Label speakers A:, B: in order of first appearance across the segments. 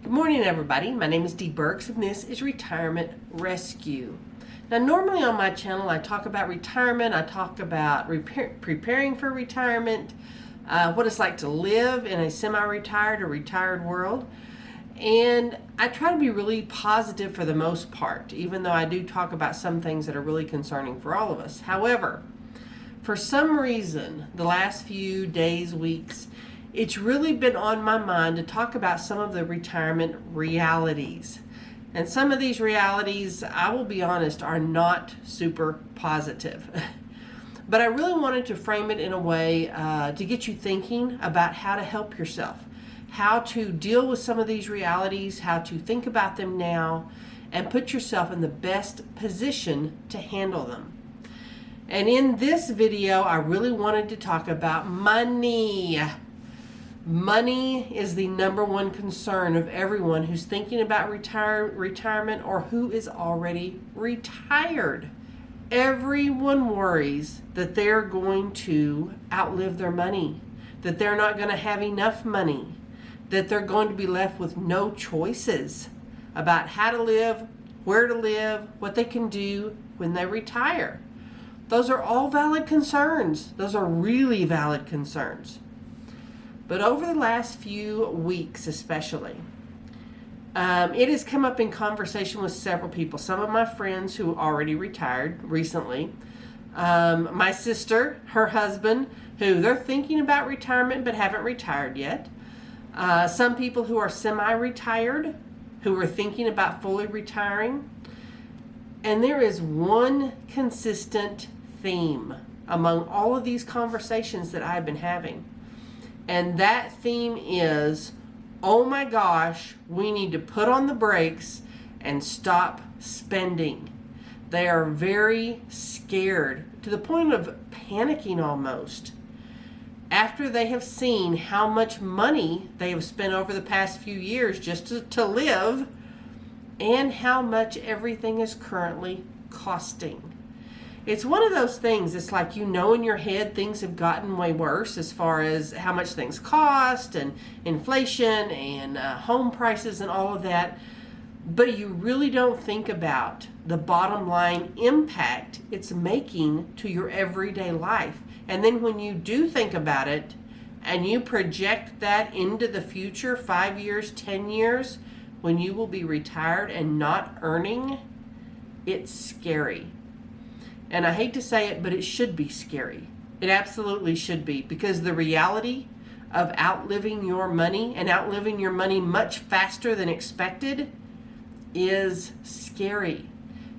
A: Good morning, everybody. My name is Dee Burks, and this is Retirement Rescue. Now, normally on my channel, I talk about retirement. I talk about preparing for retirement, what it's like to live in a semi-retired or retired world. And I try to be really positive for the most part, even though I do talk about some things that are really concerning for all of us. However, for some reason, the last few days, weeks, it's really been on my mind to talk about some of the retirement realities. And some of these realities, I will be honest, are not super positive. But I really wanted to frame it in a way to get you thinking about how to help yourself, how to deal with some of these realities, how to think about them now, and put yourself in the best position to handle them. And in this video, I really wanted to talk about money. Money is the number one concern of everyone who's thinking about retirement or who is already retired. Everyone worries that they're going to outlive their money, that they're not going to have enough money, that they're going to be left with no choices about how to live, where to live, what they can do when they retire. Those are all valid concerns. Those are really valid concerns. But over the last few weeks especially, it has come up in conversation with several people. Some of my friends who already retired recently. My sister, her husband, who they're thinking about retirement but haven't retired yet. Some people who are semi-retired, who are thinking about fully retiring. And there is one consistent theme among all of these conversations that I've been having. And that theme is, oh my gosh, we need to put on the brakes and stop spending. They are very scared to the point of panicking almost after they have seen how much money they have spent over the past few years just to live and how much everything is currently costing. It's one of those things, it's like you know in your head things have gotten way worse as far as how much things cost and inflation and home prices and all of that, but you really don't think about the bottom line impact it's making to your everyday life. And then when you do think about it and you project that into the future, 5 years, 10 years, when you will be retired and not earning, it's scary. And I hate to say it, but it should be scary. It absolutely should be, because the reality of outliving your money and outliving your money much faster than expected is scary.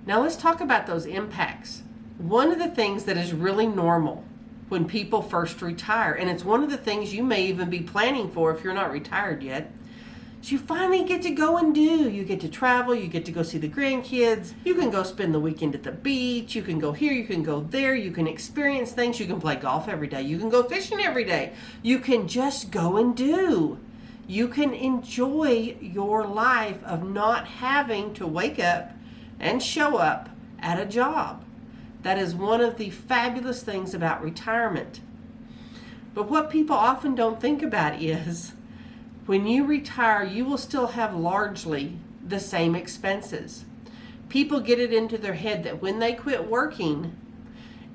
A: Now let's talk about those impacts. One of the things that is really normal when people first retire, and it's one of the things you may even be planning for if you're not retired yet, you finally get to go and do. You get to travel, you get to go see the grandkids, you can go spend the weekend at the beach, you can go here, you can go there, you can experience things, you can play golf every day, you can go fishing every day, you can just go and do. You can enjoy your life of not having to wake up and show up at a job. That is one of the fabulous things about retirement. But what people often don't think about is, when you retire, you will still have largely the same expenses. People get it into their head that when they quit working,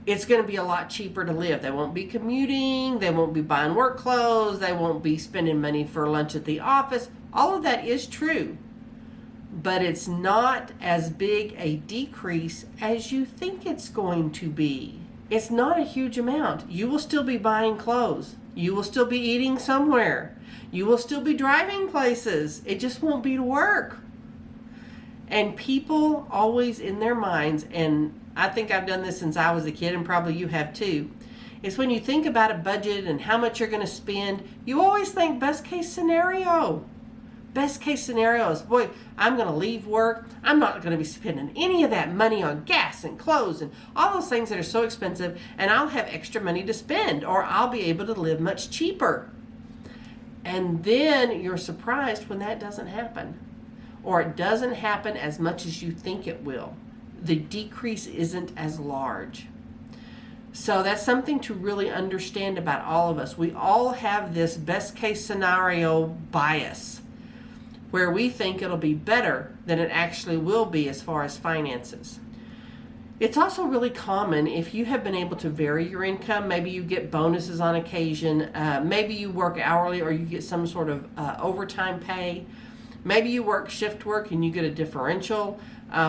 A: it's going to be a lot cheaper to live. They won't be commuting, they won't be buying work clothes, they won't be spending money for lunch at the office. All of that is true, but it's not as big a decrease as you think it's going to be. It's not a huge amount. You will still be buying clothes. You will still be eating somewhere. You will still be driving places. It just won't be to work. And people always in their minds, and I think I've done this since I was a kid, and probably you have too, is when you think about a budget and how much you're going to spend, you always think best case scenario. Best case scenario is, boy, I'm going to leave work. I'm not going to be spending any of that money on gas and clothes and all those things that are so expensive, and I'll have extra money to spend, or I'll be able to live much cheaper. And then you're surprised when that doesn't happen, or it doesn't happen as much as you think it will. The decrease isn't as large. So that's something to really understand about all of us. We all have this best case scenario bias. where we think it'll be better than it actually will be as far as finances. It's also really common if you have been able to vary your income. Maybe you get bonuses on occasion. Maybe you work hourly or you get some sort of overtime pay. Maybe you work shift work and you get a differential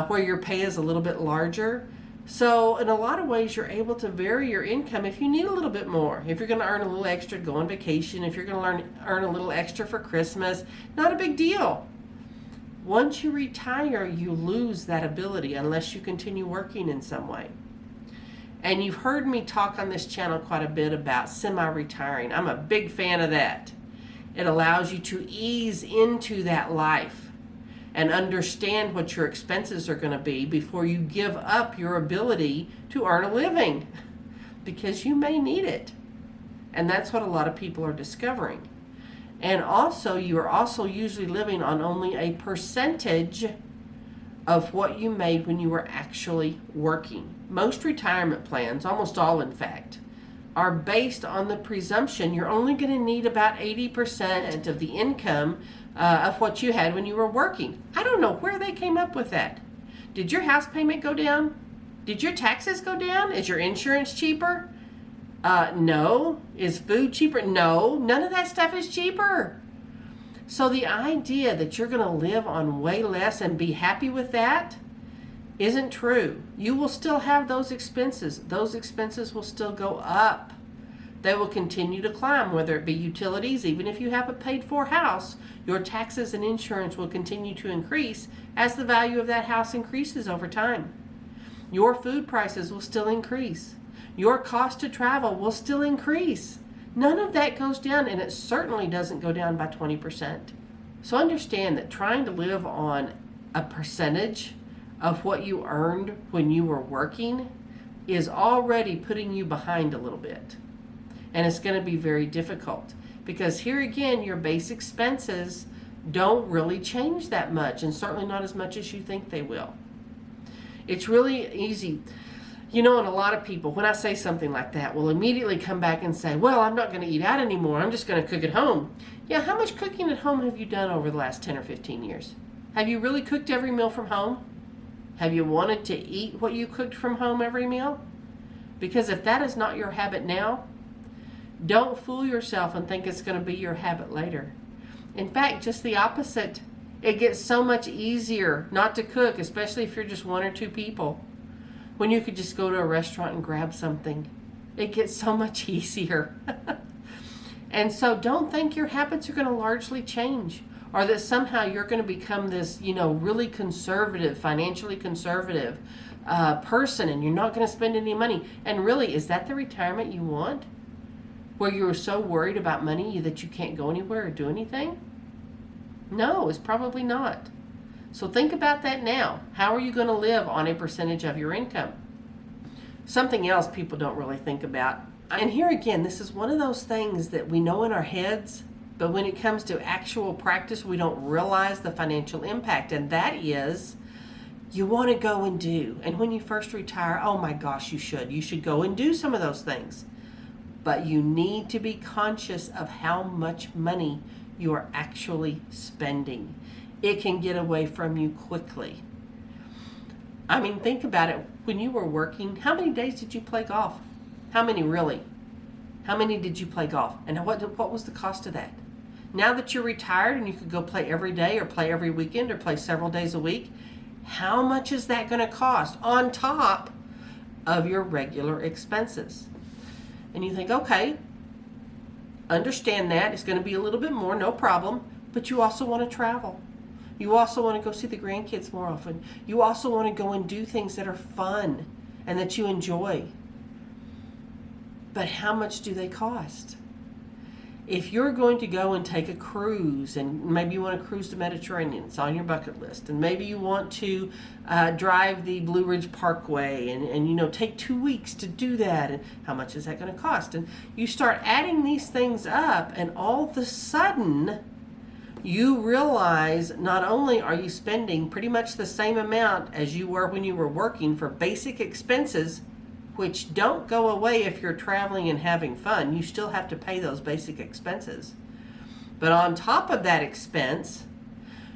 A: where your pay is a little bit larger. So in a lot of ways, you're able to vary your income if you need a little bit more. If you're going to earn a little extra to go on vacation, if you're going to earn a little extra for Christmas, not a big deal. Once you retire, you lose that ability unless you continue working in some way. And you've heard me talk on this channel quite a bit about semi-retiring. I'm a big fan of that. It allows you to ease into that life and understand what your expenses are going to be before you give up your ability to earn a living, because you may need it. And that's what a lot of people are discovering. And also, you are also usually living on only a percentage of what you made when you were actually working. Most retirement plans, almost all in fact, are based on the presumption you're only going to need about 80% of the income of what you had when you were working. I don't know where they came up with that. Did your house payment go down? Did your taxes go down? Is your insurance cheaper? No. Is food cheaper? No. None of that stuff is cheaper. So the idea that you're going to live on way less and be happy with that isn't true. You will still have those expenses. Those expenses will still go up. They will continue to climb, whether it be utilities. Even if you have a paid-for house, your taxes and insurance will continue to increase as the value of that house increases over time. Your food prices will still increase. Your cost to travel will still increase. None of that goes down, and it certainly doesn't go down by 20%. So understand that trying to live on a percentage of what you earned when you were working is already putting you behind a little bit. And it's going to be very difficult, because here again, your base expenses don't really change that much, and certainly not as much as you think they will. It's really easy. You know, and a lot of people, when I say something like that, will immediately come back and say, well, I'm not going to eat out anymore. I'm just going to cook at home. Yeah, how much cooking at home have you done over the last 10 or 15 years? Have you really cooked every meal from home? Have you wanted to eat what you cooked from home every meal? Because if that is not your habit now, don't fool yourself and think it's going to be your habit later. In fact, just the opposite. It gets so much easier not to cook, especially if you're just one or two people, when you could just go to a restaurant and grab something. It gets so much easier. And so don't think your habits are going to largely change, or that somehow you're going to become this, really conservative, financially conservative person, and you're not going to spend any money. And really, is that the retirement you want? Where you're so worried about money that you can't go anywhere or do anything? No, it's probably not. So think about that now. How are you going to live on a percentage of your income? Something else people don't really think about. And here again, this is one of those things that we know in our heads, but when it comes to actual practice, we don't realize the financial impact. And that is, you want to go and do. And when you first retire, oh my gosh, you should. You should go and do some of those things. But you need to be conscious of how much money you are actually spending. It can get away from you quickly. I mean, think about it. When you were working, how many days did you play golf? How many really? How many did you play golf? And what was the cost of that? Now that you're retired and you could go play every day or play every weekend or play several days a week, how much is that going to cost on top of your regular expenses? And you think, okay, understand that. It's going to be a little bit more, no problem. But you also want to travel. You also want to go see the grandkids more often. You also want to go and do things that are fun and that you enjoy. But how much do they cost? If you're going to go and take a cruise, and maybe you want to cruise the Mediterranean, it's on your bucket list, and maybe you want to drive the Blue Ridge Parkway and take 2 weeks to do that, and how much is that going to cost? And you start adding these things up, and all of a sudden you realize not only are you spending pretty much the same amount as you were when you were working for basic expenses, which don't go away if you're traveling and having fun. You still have to pay those basic expenses. But on top of that expense,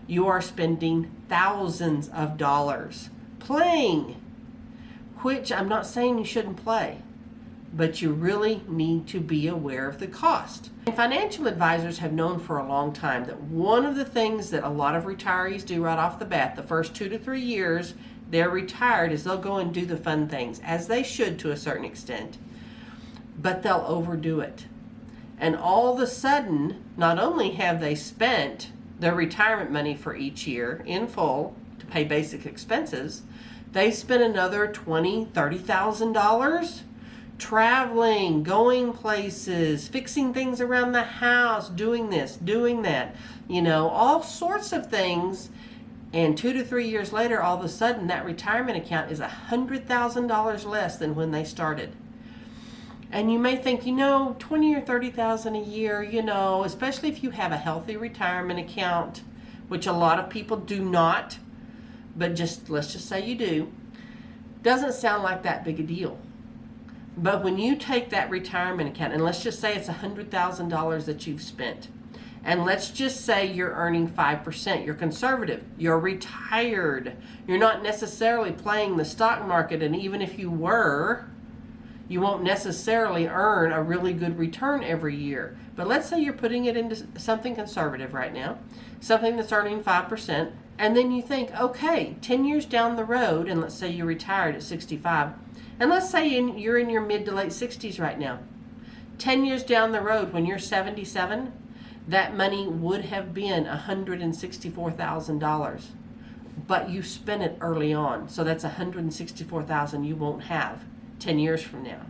A: you are spending thousands of dollars playing, which I'm not saying you shouldn't play, but you really need to be aware of the cost. And financial advisors have known for a long time that one of the things that a lot of retirees do right off the bat, the first 2 to 3 years they're retired, is they'll go and do the fun things, as they should to a certain extent, but they'll overdo it. And all of a sudden, not only have they spent their retirement money for each year in full to pay basic expenses, they spent another $20,000, $30,000 traveling, going places, fixing things around the house, doing this, doing that, all sorts of things. And 2 to 3 years later, all of a sudden, that retirement account is $100,000 less than when they started. And you may think, 20 or 30,000 a year, especially if you have a healthy retirement account, which a lot of people do not, but let's just say you do, doesn't sound like that big a deal. But when you take that retirement account, and let's just say it's $100,000 that you've spent, and let's just say you're earning 5%, you're conservative, you're retired, you're not necessarily playing the stock market, and even if you were, you won't necessarily earn a really good return every year. But let's say you're putting it into something conservative right now, something that's earning 5%, and then you think, okay, 10 years down the road, and let's say you're retired at 65, and let's say you're in your mid to late 60s right now. 10 years down the road, when you're 77, that money would have been $164,000, but you spent it early on, so that's $164,000 you won't have 10 years from now.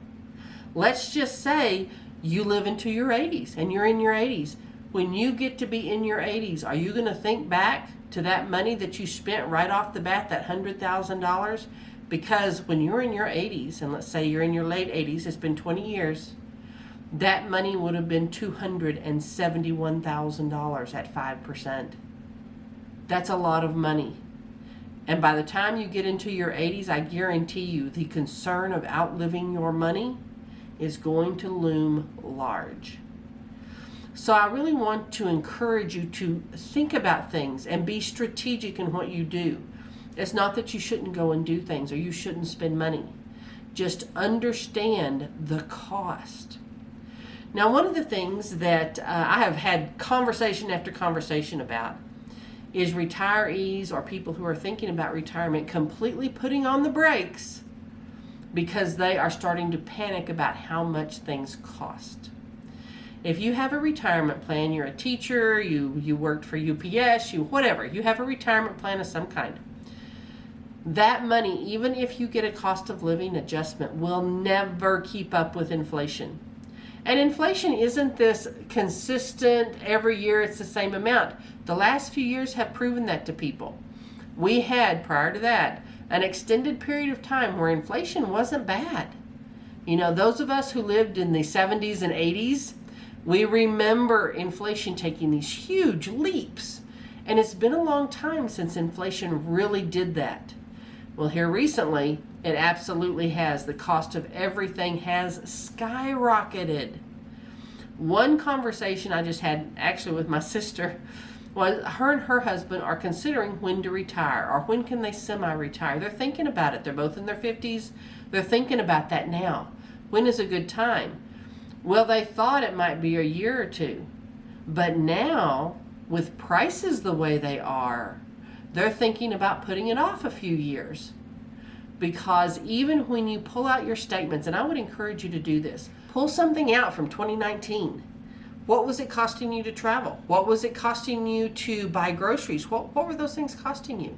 A: Let's just say you live into your 80s and you're in your 80s. When you get to be in your 80s, are you going to think back to that money that you spent right off the bat, that $100,000? Because when you're in your 80s, and let's say you're in your late 80s, it's been 20 years, that money would have been $271,000 at 5%. That's a lot of money. And by the time you get into your 80s, I guarantee you the concern of outliving your money is going to loom large. So I really want to encourage you to think about things and be strategic in what you do. It's not that you shouldn't go and do things or you shouldn't spend money. Just understand the cost. Now, one of the things that I have had conversation after conversation about is retirees or people who are thinking about retirement completely putting on the brakes because they are starting to panic about how much things cost. If you have a retirement plan, you're a teacher, you worked for UPS, you have a retirement plan of some kind. That money, even if you get a cost of living adjustment, will never keep up with inflation. And inflation isn't this consistent, every year it's the same amount. The last few years have proven that to people. We had, prior to that, an extended period of time where inflation wasn't bad. Those of us who lived in the 70s and 80s, we remember inflation taking these huge leaps. And it's been a long time since inflation really did that. Well, here recently, it absolutely has. The cost of everything has skyrocketed. One conversation I just had actually with my sister was her and her husband are considering when to retire or when can they semi-retire. They're thinking about it. They're both in their 50s. They're thinking about that now. When is a good time? Well, they thought it might be a year or two. But now, with prices the way they are, they're thinking about putting it off a few years. Because even when you pull out your statements, and I would encourage you to do this, pull something out from 2019. What was it costing you to travel? What was it costing you to buy groceries? What were those things costing you?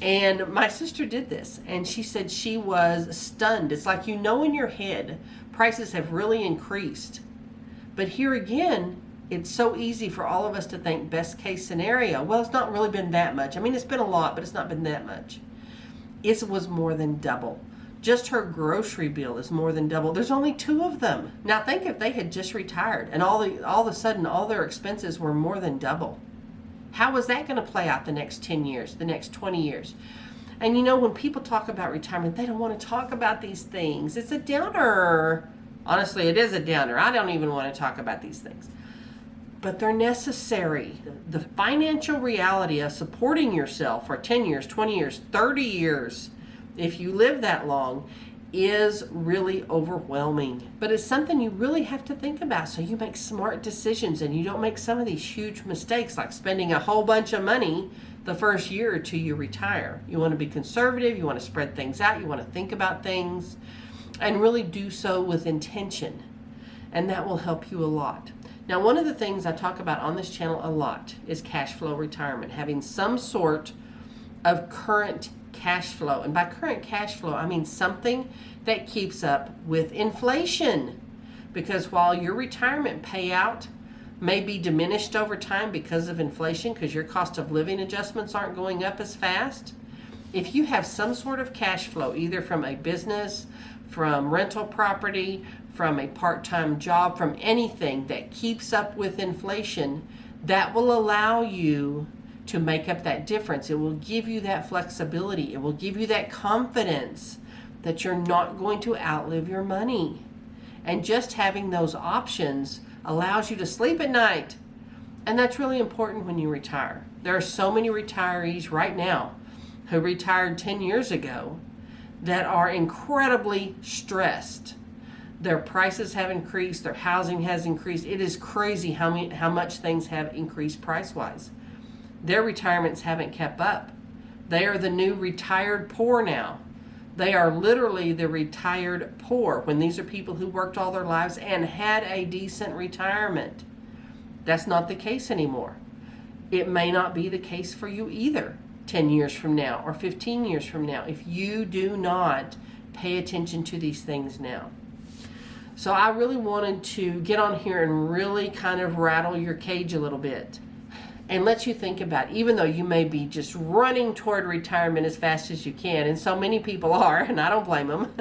A: And my sister did this, and she said she was stunned. It's like in your head, prices have really increased. But here again, it's so easy for all of us to think best case scenario. Well, it's not really been that much. I mean, it's been a lot, but it's not been that much. It was more than double. Just her grocery bill is more than double. There's only 2 of them. Now think if they had just retired and all of a sudden all their expenses were more than double. How is that going to play out the next 10 years, the next 20 years? And when people talk about retirement, they don't want to talk about these things. It's a downer. Honestly, it is a downer. I don't even want to talk about these things. but they're necessary. The financial reality of supporting yourself for 10 years, 20 years, 30 years, if you live that long, is really overwhelming. But it's something you really have to think about so you make smart decisions and you don't make some of these huge mistakes like spending a whole bunch of money the first year or two you retire. You want to be conservative, you want to spread things out, you want to think about things and really do so with intention. And that will help you a lot. Now, one of the things I talk about on this channel a lot is cash flow retirement, having some sort of current cash flow. And by current cash flow, I mean something that keeps up with inflation. Because while your retirement payout may be diminished over time because of inflation, because your cost of living adjustments aren't going up as fast, if you have some sort of cash flow, either from a business, from rental property, from a part-time job, from anything that keeps up with inflation, that will allow you to make up that difference. It will give you that flexibility. It will give you that confidence that you're not going to outlive your money. And just having those options allows you to sleep at night. And that's really important when you retire. There are so many retirees right now who retired 10 years ago that are incredibly stressed. Their prices have increased, their housing has increased. It is crazy how much things have increased price-wise. Their retirements haven't kept up. They are the new retired poor now. They are literally the retired poor when these are people who worked all their lives and had a decent retirement. That's not the case anymore. It may not be the case for you either 10 years from now or 15 years from now if you do not pay attention to these things now. So I really wanted to get on here and really kind of rattle your cage a little bit and let you think about, even though you may be just running toward retirement as fast as you can, and so many people are, and I don't blame them,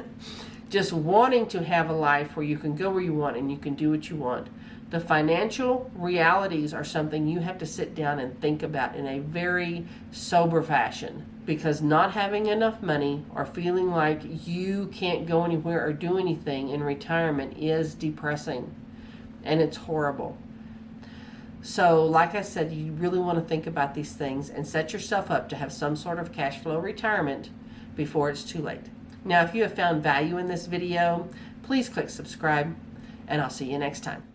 A: just wanting to have a life where you can go where you want and you can do what you want. The financial realities are something you have to sit down and think about in a very sober fashion, because not having enough money or feeling like you can't go anywhere or do anything in retirement is depressing, and it's horrible. So like I said, you really want to think about these things and set yourself up to have some sort of cash flow retirement before it's too late. Now, if you have found value in this video, please click subscribe, and I'll see you next time.